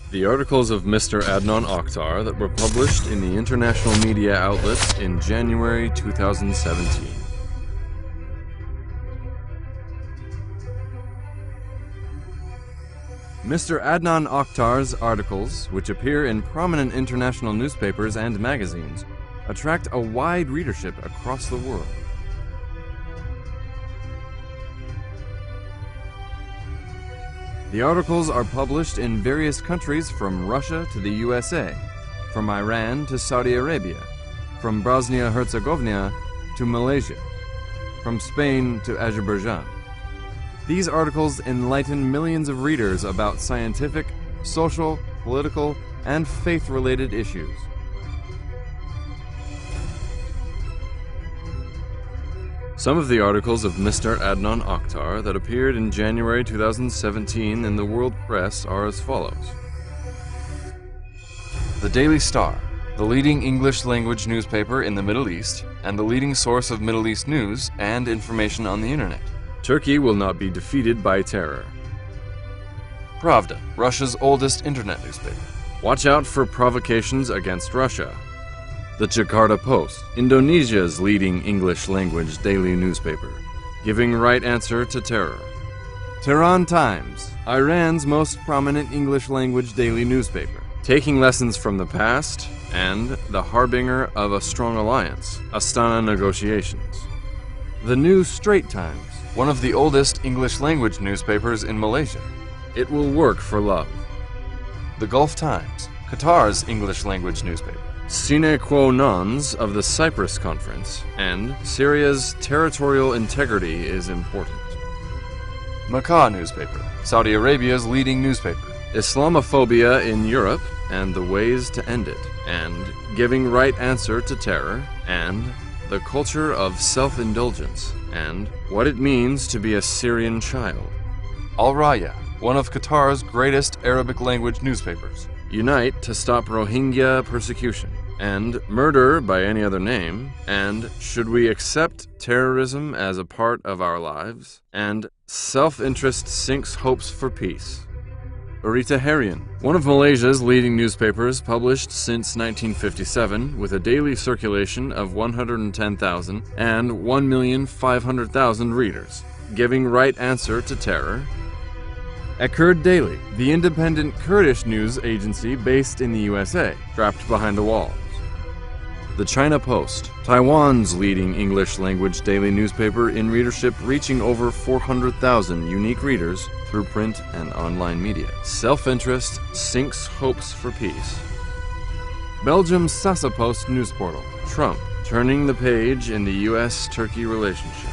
The articles of Mr. Adnan Oktar that were published in the international media outlets in January 2017. Mr. Adnan Oktar's articles, which appear in prominent international newspapers and magazines, attract a wide readership across the world. The articles are published in various countries from Russia to the USA, from Iran to Saudi Arabia, from Bosnia-Herzegovina to Malaysia, from Spain to Azerbaijan. These articles enlighten millions of readers about scientific, social, political, and faith-related issues. Some of the articles of Mr. Adnan Oktar that appeared in January 2017 in the world press are as follows. The Daily Star, the leading English-language newspaper in the Middle East and the leading source of Middle East news and information on the internet. Turkey will not be defeated by terror. Pravda, Russia's oldest internet newspaper. Watch out for provocations against Russia. The Jakarta Post, Indonesia's leading English-language daily newspaper, giving right answer to terror. Tehran Times, Iran's most prominent English-language daily newspaper, taking lessons from the past and the harbinger of a strong alliance, Astana negotiations. The New Straits Times, one of the oldest English-language newspapers in Malaysia. It will work for love. The Gulf Times, Qatar's English-language newspaper. Sine qua nons of the Cyprus Conference, and Syria's territorial integrity is important. Makkah newspaper, Saudi Arabia's leading newspaper. Islamophobia in Europe and the ways to end it, and giving right answer to terror, and the culture of self-indulgence, and what it means to be a Syrian child. Al Raya, one of Qatar's greatest Arabic language newspapers. Unite to stop Rohingya persecution, and murder by any other name, and should we accept terrorism as a part of our lives, and self-interest sinks hopes for peace. Berita Harian, one of Malaysia's leading newspapers published since 1957 with a daily circulation of 110,000 and 1,500,000 readers, giving right answer to terror. Kurd Daily, the independent Kurdish news agency based in the USA, trapped behind the walls. The China Post, Taiwan's leading English-language daily newspaper in readership reaching over 400,000 unique readers through print and online media. Self-interest sinks hopes for peace. Belgium's Sasa Post news portal, Trump, turning the page in the US-Turkey relationship.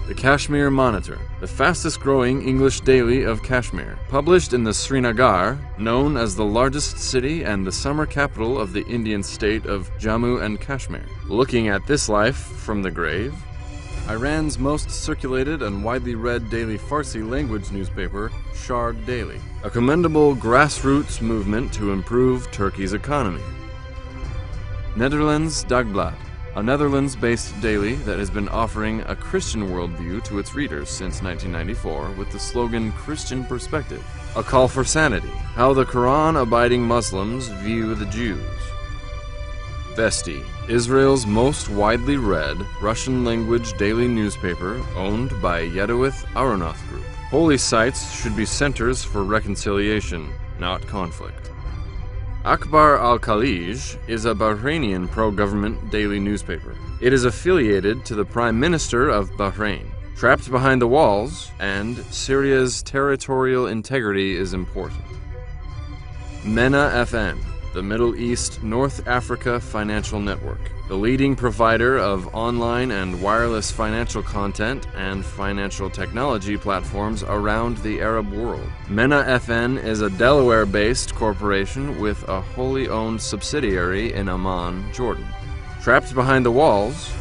The Kashmir Monitor, the fastest-growing English daily of Kashmir, published in the Srinagar, known as the largest city and the summer capital of the Indian state of Jammu and Kashmir. Looking at this life from the grave. Iran's most circulated and widely read daily Farsi language newspaper, Sharg Daily, a commendable grassroots movement to improve Turkey's economy. Netherlands Dagblad, a Netherlands-based daily that has been offering a Christian worldview to its readers since 1994 with the slogan Christian Perspective. A call for sanity, how the Quran-abiding Muslims view the Jews. Vesti, Israel's most widely read Russian-language daily newspaper owned by Yedioth Aronoth Group. Holy sites should be centers for reconciliation, not conflict. Akhbar al-Khalij is a Bahrainian pro-government daily newspaper. It is affiliated to the Prime Minister of Bahrain. Trapped behind the walls, and Syria's territorial integrity is important. MENA FN, the Middle East North Africa Financial Network, the leading provider of online and wireless financial content and financial technology platforms around the Arab world. MENA FN is a Delaware-based corporation with a wholly owned subsidiary in Amman, Jordan. Trapped behind the walls,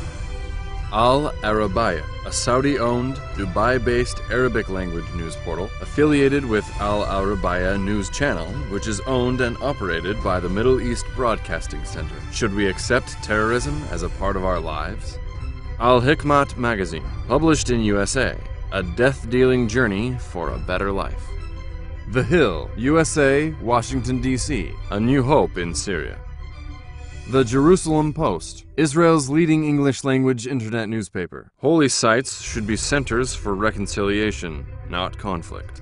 Al Arabiya, a Saudi-owned, Dubai-based Arabic language news portal affiliated with Al Arabiya News Channel, which is owned and operated by the Middle East Broadcasting Center. Should we accept terrorism as a part of our lives? Al Hikmat magazine, published in USA, a death-dealing journey for a better life. The Hill, USA, Washington, D.C., A New Hope in Syria. The Jerusalem Post, Israel's leading English-language internet newspaper. Holy sites should be centers for reconciliation, not conflict.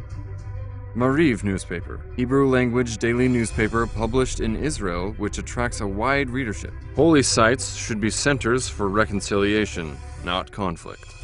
Mariv newspaper, Hebrew-language daily newspaper published in Israel which attracts a wide readership. Holy sites should be centers for reconciliation, not conflict.